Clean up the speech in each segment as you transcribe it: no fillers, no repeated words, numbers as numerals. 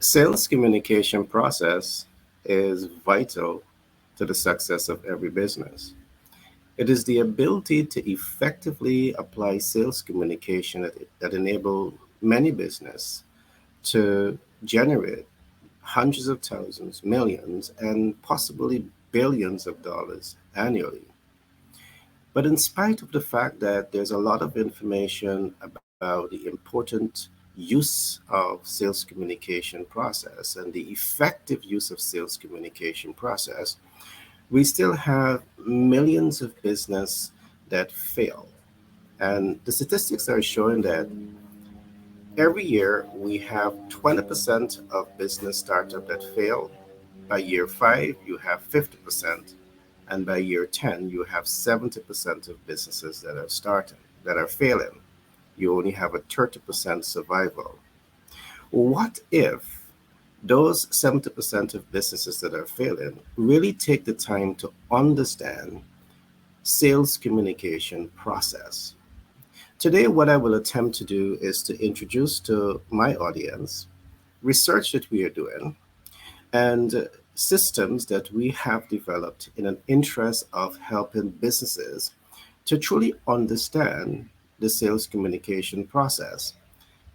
Sales communication process is vital to the success of every business. It is the ability to effectively apply sales communication that enable many business to generate hundreds of thousands, millions, and possibly billions of dollars annually. But in spite of the fact that there's a lot of information about the important use of sales communication process and the effective use of sales communication process, we still have millions of business that fail. And the statistics are showing that every year we have 20% of business startup that fail. By year 5, you have 50%. And by year 10, you have 70% of businesses that are starting, that are failing. You only have a 30% survival. What if those 70% of businesses that are failing really take the time to understand sales communication process? Today, what I will attempt to do is to introduce to my audience research that we are doing and systems that we have developed in an interest of helping businesses to truly understand the sales communication process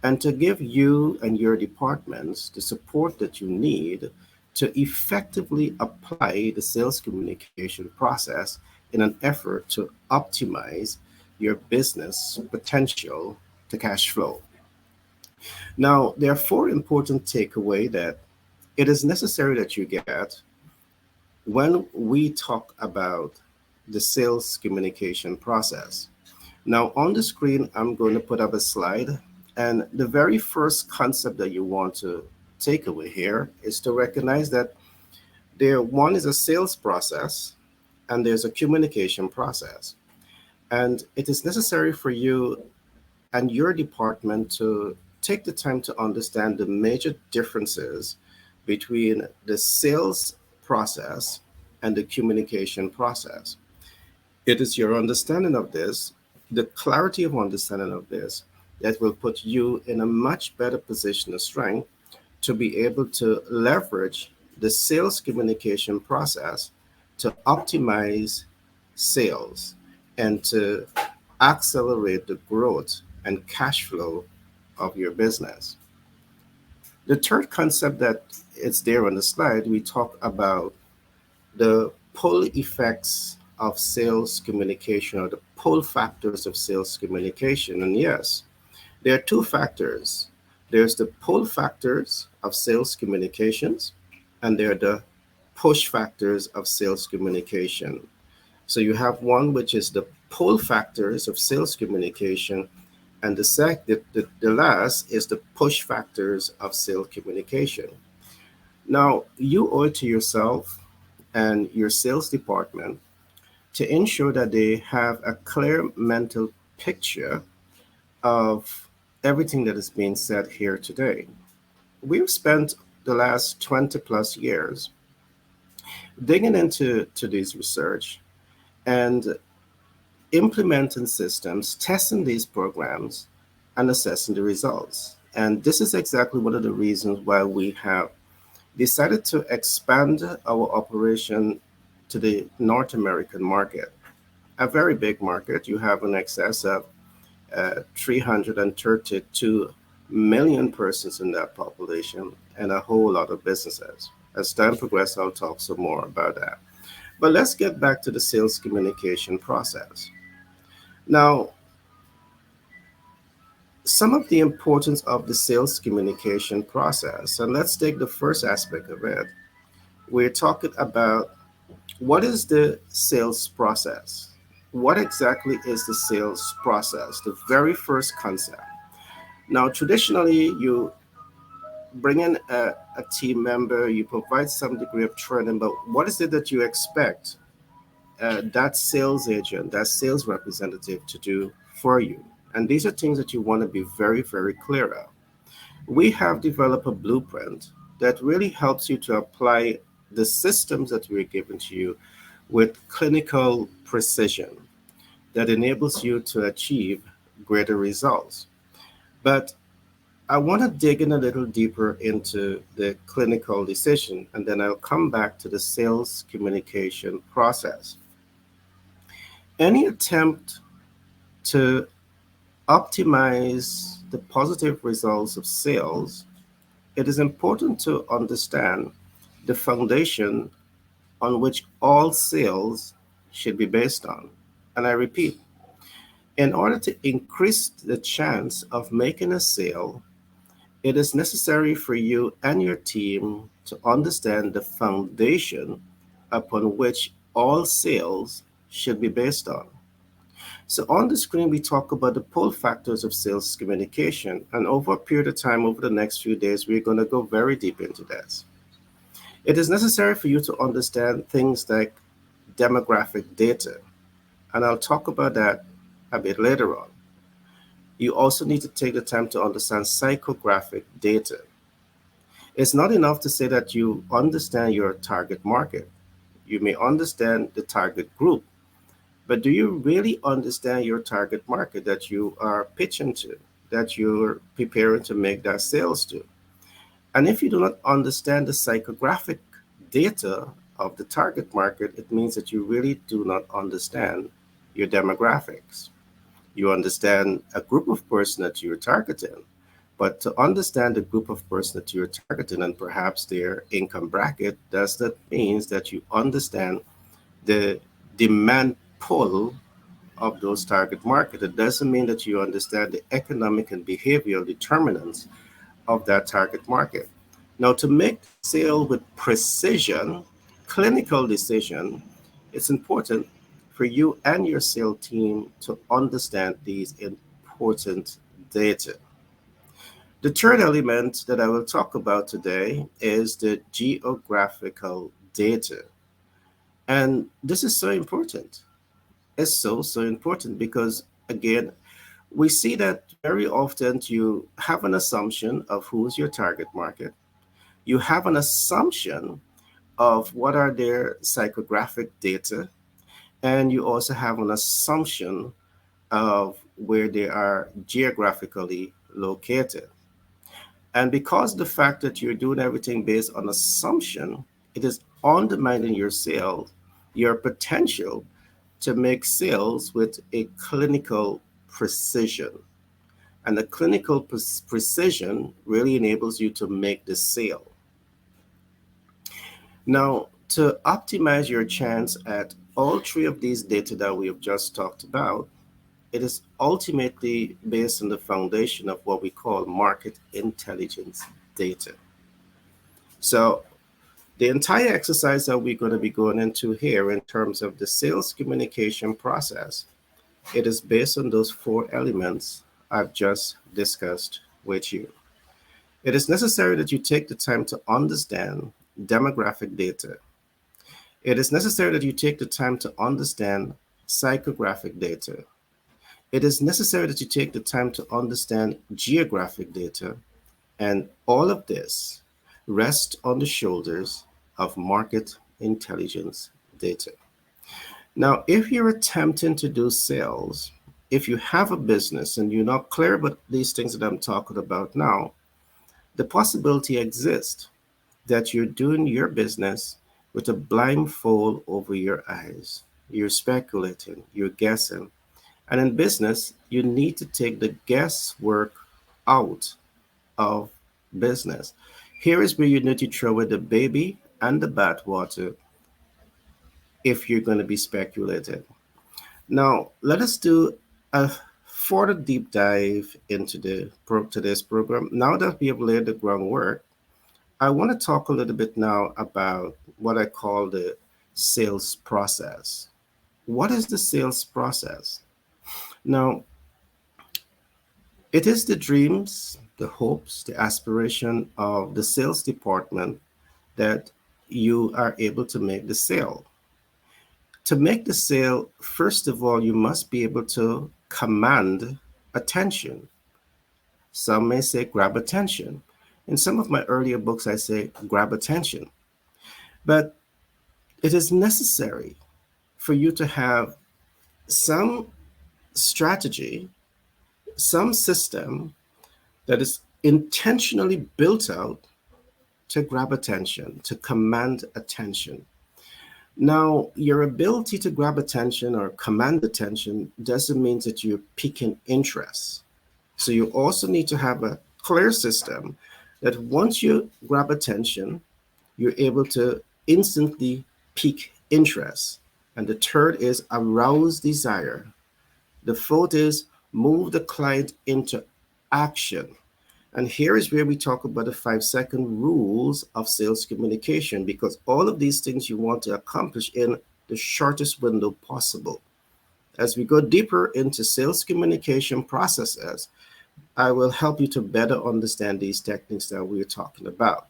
and to give you and your departments the support that you need to effectively apply the sales communication process in an effort to optimize your business potential to cash flow. Now, there are four important takeaways that it is necessary that you get when we talk about the sales communication process. Now, on the screen, I'm going to put up a slide. And the very first concept that you want to take away here is to recognize that there one is a sales process and there's a communication process. And it is necessary for you and your department to take the time to understand the major differences between the sales process and the communication process. It is your understanding of this, the clarity of understanding of this, that will put you in a much better position of strength to be able to leverage the sales communication process to optimize sales and to accelerate the growth and cash flow of your business. The third concept that is there on the slide, we talk about the pull effects of sales communication or the pull factors of sales communication. And yes, there are two factors. There's the pull factors of sales communications, and there are the push factors of sales communication. So you have one which is the pull factors of sales communication, and the last is the push factors of sales communication. Now, you owe it to yourself and your sales department to ensure that they have a clear mental picture of everything that is being said here today. We've spent the last 20 plus years digging into this research and implementing systems, testing these programs, and assessing the results. And this is exactly one of the reasons why we have decided to expand our operation to the North American market, a very big market. You have in excess of 332 million persons in that population and a whole lot of businesses. As time progresses, I'll talk some more about that. But let's get back to the sales communication process. Now, some of the importance of the sales communication process, and let's take the first aspect of it. We're talking about what is the sales process? What exactly is the sales process? The very first concept. Now, traditionally, you bring in a team member, you provide some degree of training, but what is it that you expect that sales agent, that sales representative to do for you? And these are things that you want to be very, very clear of. We have developed a blueprint that really helps you to apply the systems that we're giving to you with clinical precision that enables you to achieve greater results. But I want to dig in a little deeper into the clinical decision, and then I'll come back to the sales communication process. Any attempt to optimize the positive results of sales, it is important to understand the foundation on which all sales should be based on. And I repeat, in order to increase the chance of making a sale, it is necessary for you and your team to understand the foundation upon which all sales should be based on. So, on the screen, we talk about the pull factors of sales communication. And over a period of time, over the next few days, we're going to go very deep into this. It is necessary for you to understand things like demographic data. And I'll talk about that a bit later on. You also need to take the time to understand psychographic data. It's not enough to say that you understand your target market. You may understand the target group, but do you really understand your target market that you are pitching to, that you're preparing to make that sales to? And if you do not understand the psychographic data of the target market, it means that you really do not understand your demographics. You understand a group of person that you're targeting, but to understand the group of person that you're targeting and perhaps their income bracket, does that means that you understand the demand pull of those target market. It doesn't mean that you understand the economic and behavioral determinants of that target market. Now, to make sale with precision, clinical decision, it's important for you and your sales team to understand these important data. The third element that I will talk about today is the geographical data. And this is so important. It's so important because, again, we see that very often you have an assumption of who's your target market. You have an assumption of what are their psychographic data, and you also have an assumption of where they are geographically located. And because the fact that you're doing everything based on assumption, it is undermining your sales, your potential to make sales with a clinical precision. And the clinical precision really enables you to make the sale. Now, to optimize your chance at all three of these data that we have just talked about, it is ultimately based on the foundation of what we call market intelligence data. So, the entire exercise that we're going to be going into here in terms of the sales communication process, it is based on those four elements I've just discussed with you. It is necessary that you take the time to understand demographic data. It is necessary that you take the time to understand psychographic data. It is necessary that you take the time to understand geographic data, and all of this rests on the shoulders of market intelligence data. Now, if you're attempting to do sales, if you have a business and you're not clear about these things that I'm talking about now, the possibility exists that you're doing your business with a blindfold over your eyes. You're speculating, you're guessing. And in business, you need to take the guesswork out of business. Here is where you need to throw away the baby and the bathwater if you're going to be speculating. Now, let us do a further deep dive into today's program. Now that we have laid the groundwork, I want to talk a little bit now about what I call the sales process. What is the sales process? Now, it is the dreams, the hopes, the aspiration of the sales department that you are able to make the sale. To make the sale, first of all, you must be able to command attention. Some may say grab attention. In some of my earlier books, I say grab attention. But it is necessary for you to have some strategy, some system that is intentionally built out to grab attention, to command attention. Now, your ability to grab attention or command attention doesn't mean that you're piquing interest. So you also need to have a clear system that once you grab attention, you're able to instantly pique interest. And the third is arouse desire. The fourth is move the client into action. And here is where we talk about the 5 second rules of sales communication, because all of these things you want to accomplish in the shortest window possible. As we go deeper into sales communication processes, I will help you to better understand these techniques that we're talking about.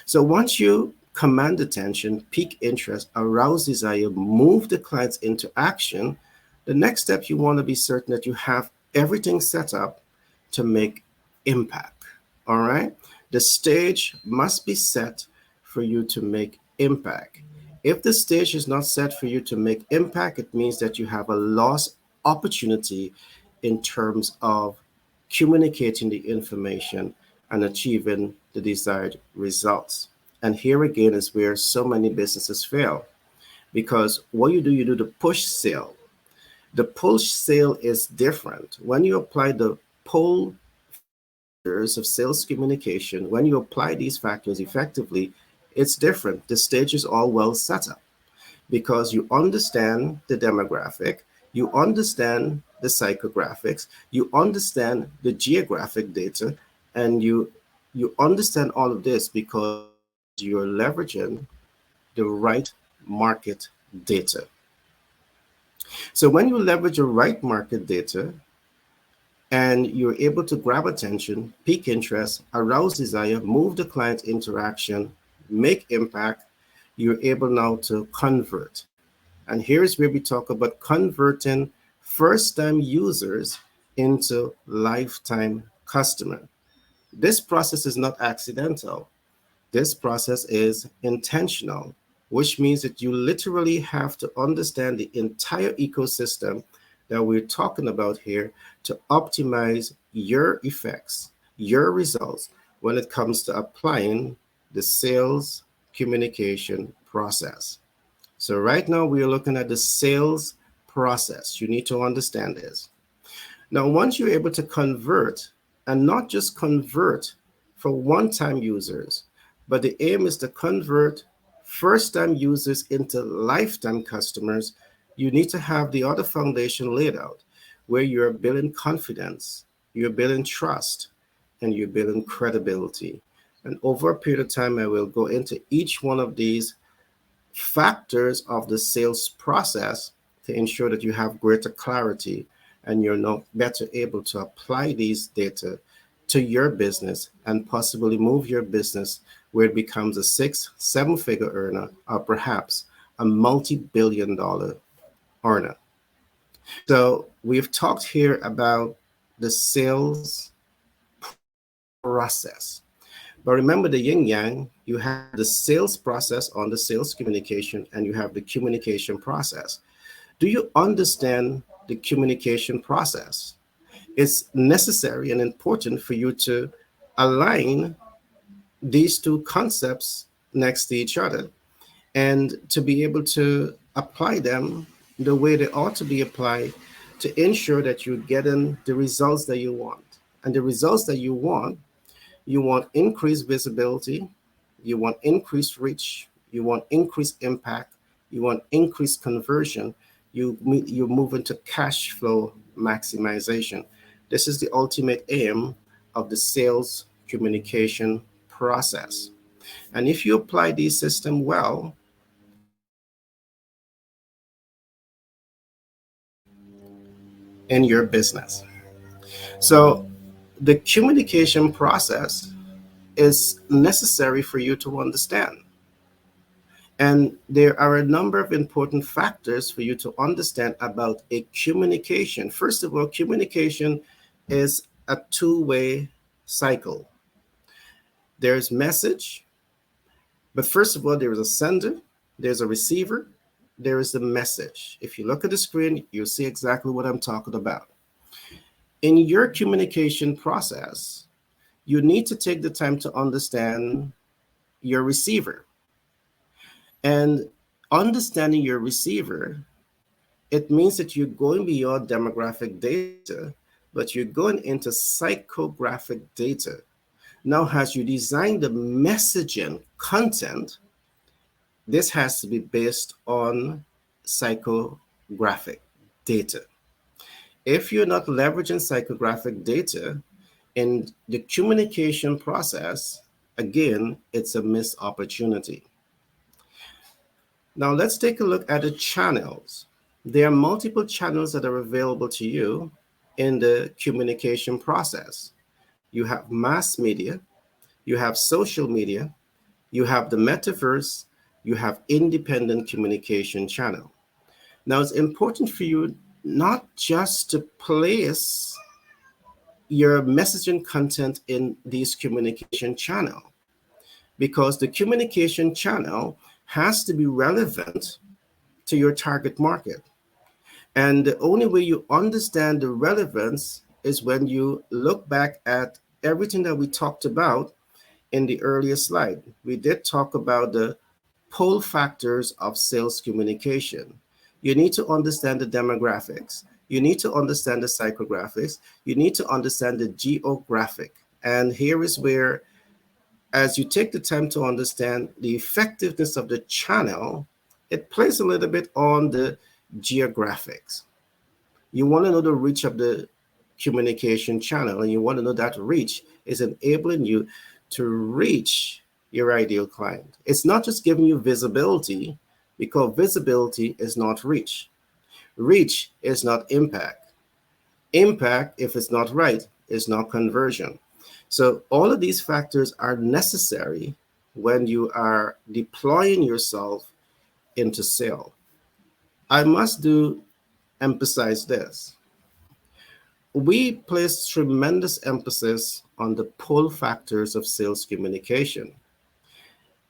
So once you command attention, pique interest, arouse desire, move the clients into action, the next step you want to be certain that you have everything set up to make impact. All right? The stage must be set for you to make impact. If the stage is not set for you to make impact, it means that you have a lost opportunity in terms of communicating the information and achieving the desired results. And here again is where so many businesses fail, because what you do the push sale. The push sale is different. When you apply the pull factors of sales communication, when you apply these factors effectively, it's different. The stage is all well set up because you understand the demographic, you understand the psychographics, you understand the geographic data, and you understand all of this because you're leveraging the right market data. So when you leverage your right market data and you're able to grab attention, pique interest, arouse desire, move the client interaction, make impact, you're able now to convert. And here's where we talk about converting first-time users into lifetime customer. This process is not accidental. This process is intentional, which means that you literally have to understand the entire ecosystem that we're talking about here to optimize your effects, your results when it comes to applying the sales communication process. So right now we are looking at the sales process. You need to understand this. Now, once you're able to convert, and not just convert for one-time users, but the aim is to convert first-time users into lifetime customers, you need to have the other foundation laid out where you're building confidence, you're building trust, and you're building credibility. And over a period of time, I will go into each one of these factors of the sales process to ensure that you have greater clarity and you're now better able to apply these data to your business and possibly move your business where it becomes a 6, 7 figure earner or perhaps a multi-billion dollar earner. So we've talked here about the sales process. But remember the yin yang, you have the sales process on the sales communication and you have the communication process. Do you understand the communication process? It's necessary and important for you to align these two concepts next to each other and to be able to apply them the way they ought to be applied to ensure that you're getting the results that you want. And the results that you want increased visibility, you want increased reach, you want increased impact, you want increased conversion, you move into cash flow maximization. This is the ultimate aim of the sales communication process. And if you apply these systems well, in your business. So the communication process is necessary for you to understand. And there are a number of important factors for you to understand about a communication. First of all, communication is a two-way cycle. There's message, but first of all, there is a sender, there's a receiver, there is the message. If you look at the screen, you'll see exactly what I'm talking about. In your communication process, You need to take the time to understand your receiver. And understanding your receiver, it means that you're going beyond demographic data, but you're going into psychographic data. Now, as you design the messaging content, this has to be based on psychographic data. If you're not leveraging psychographic data in the communication process, again, it's a missed opportunity. Now, let's take a look at the channels. There are multiple channels that are available to you in the communication process. You have mass media, you have social media, you have the metaverse, you have independent communication channel. Now, it's important for you not just to place your messaging content in these communication channel, because the communication channel has to be relevant to your target market. And the only way you understand the relevance is when you look back at everything that we talked about in the earlier slide. We did talk about the pull factors of sales communication. You need to understand the demographics. You need to understand the psychographics. You need to understand the geographic. And here is where, as you take the time to understand the effectiveness of the channel, it plays a little bit on the geographics. You want to know the reach of the communication channel, and you want to know that reach is enabling you to reach your ideal client. It's not just giving you visibility, because visibility is not reach. Reach is not impact. Impact, if it's not right, is not conversion. So all of these factors are necessary when you are deploying yourself into sale. I must do emphasize this. We place tremendous emphasis on the pull factors of sales communication.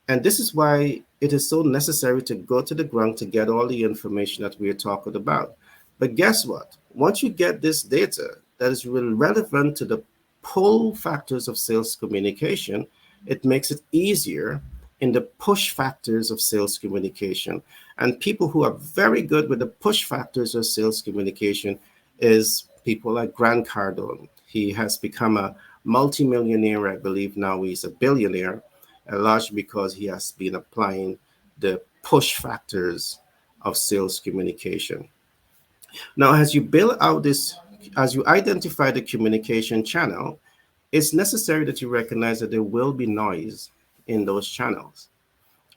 And this is why it is so necessary to go to the ground to get all the information that we are talking about. But guess what? Once you get this data that is really relevant to the pull factors of sales communication, it makes it easier in the push factors of sales communication. And people who are very good with the push factors of sales communication is people like Grant Cardone. He has become a multimillionaire. I believe now he's a billionaire, largely because he has been applying the push factors of sales communication. Now, as you build out this, as you identify the communication channel, it's necessary that you recognize that there will be noise in those channels,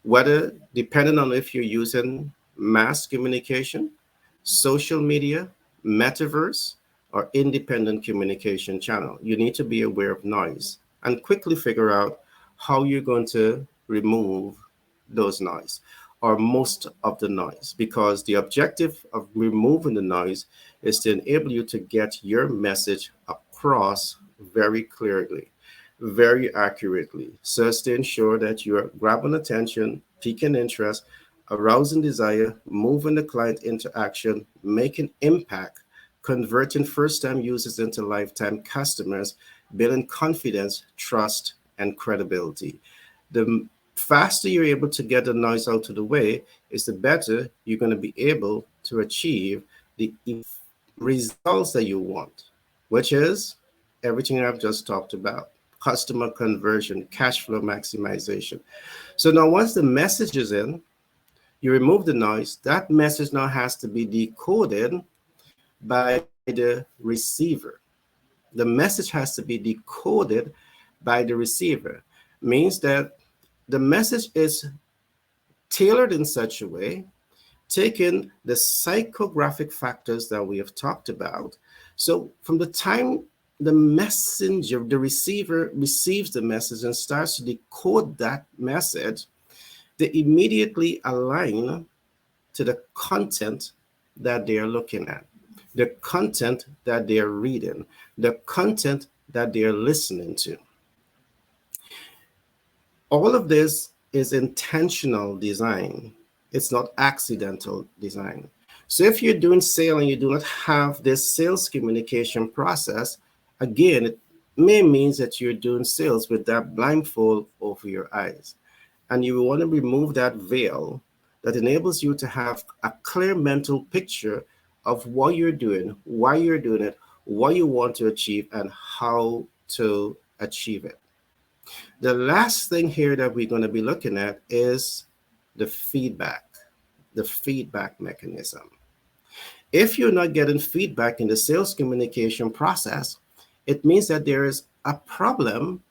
whether depending on if you're using mass communication, social media, metaverse, or independent communication channel. You need to be aware of noise and quickly figure out how you're going to remove those noise or most of the noise, because the objective of removing the noise is to enable you to get your message across very clearly, very accurately, so as to ensure that you're grabbing attention, piquing interest, arousing desire, moving the client into action, making impact, converting first-time users into lifetime customers, building confidence, trust, and credibility. The faster you're able to get the noise out of the way is the better you're going to be able to achieve the results that you want, which is everything I've just talked about: customer conversion, cash flow maximization. So now once the message is in, you remove the noise. That message now has to be decoded by the receiver. The message has to be decoded by the receiver. Means that the message is tailored in such a way, taking the psychographic factors that we have talked about. So from the time the messenger, the receiver receives the message and starts to decode that message, they immediately align to the content that they are looking at, the content that they are reading, the content that they are listening to. All of this is intentional design. It's not accidental design. So if you're doing sale and you do not have this sales communication process, again, may means that you're doing sales with that blindfold over your eyes. And you want to remove that veil that enables you to have a clear mental picture of what you're doing, why you're doing it, what you want to achieve, and how to achieve it. The last thing here that we're going to be looking at is the feedback, the feedback mechanism. If you're not getting feedback in the sales communication process, it means that there is a problem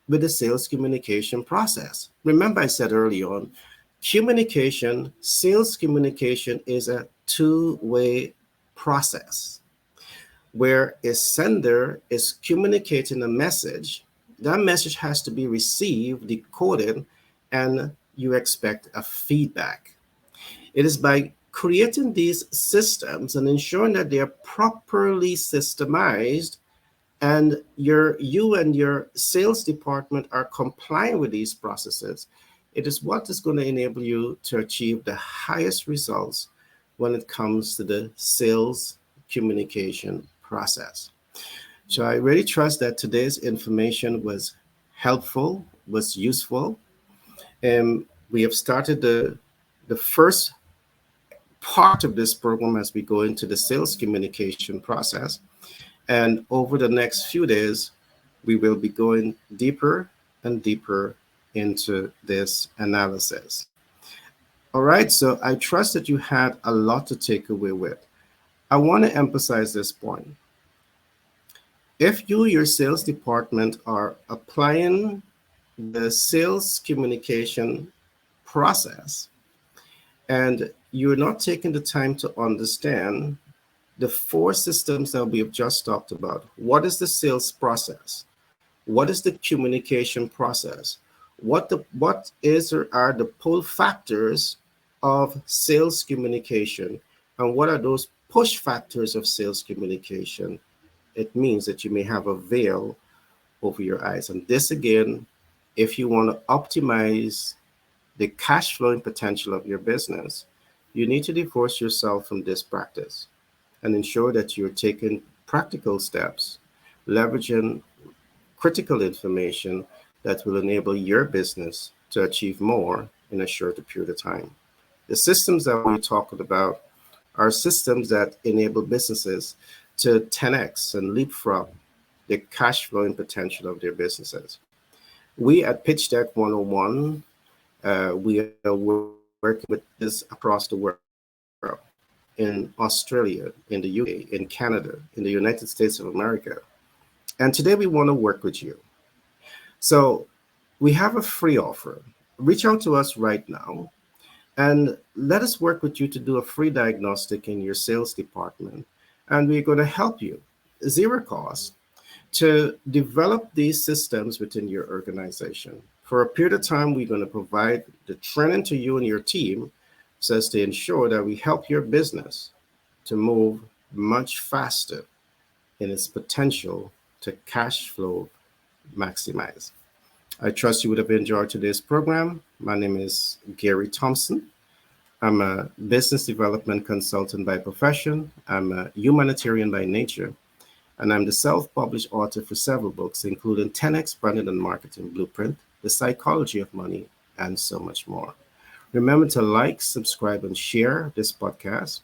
with the sales communication process. Remember, I said early on, sales communication is a two-way process where a sender is communicating a message. That message has to be received, decoded, and you expect a feedback. It is by creating these systems and ensuring that they are properly systemized and you and your sales department are complying with these processes. It is what is going to enable you to achieve the highest results when it comes to the sales communication process. So I really trust that today's information was helpful, was useful. And we have started the first part of this program as we go into the sales communication process. And over the next few days, we will be going deeper and deeper into this analysis. All right, so I trust that you had a lot to take away with. I want to emphasize this point. If you, your sales department, are applying the sales communication process and you're not taking the time to understand the four systems that we have just talked about. What is the sales process? What is the communication process? What is or are the pull factors of sales communication? And what are those push factors of sales communication? It means that you may have a veil over your eyes. And this again, if you want to optimize the cash flowing potential of your business, you need to divorce yourself from this practice and ensure that you're taking practical steps, leveraging critical information that will enable your business to achieve more in a shorter period of time. The systems that we're talking about are systems that enable businesses to 10x and leapfrog the cash flowing potential of their businesses. We at Pitch Deck 101, we are working with this across the world, in Australia, in the UK, in Canada, in the United States of America. And today we want to work with you. So we have a free offer. Reach out to us right now and let us work with you to do a free diagnostic in your sales department. And we're going to help you, zero cost, to develop these systems within your organization. For a period of time, we're going to provide the training to you and your team so as to ensure that we help your business to move much faster in its potential to cash flow maximize. I trust you would have enjoyed today's program. My name is Gary Thompson. I'm a business development consultant by profession. I'm a humanitarian by nature. And I'm the self-published author for several books, including 10X Branding and Marketing Blueprint, The Psychology of Money, and so much more. Remember to like, subscribe, and share this podcast.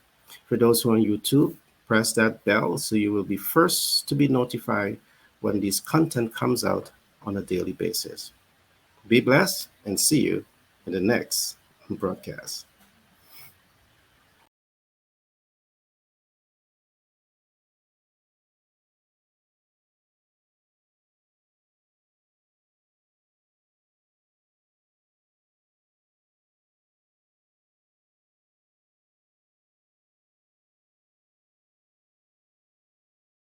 For those who are on YouTube, press that bell so you will be first to be notified when this content comes out on a daily basis. Be blessed and see you in the next broadcast.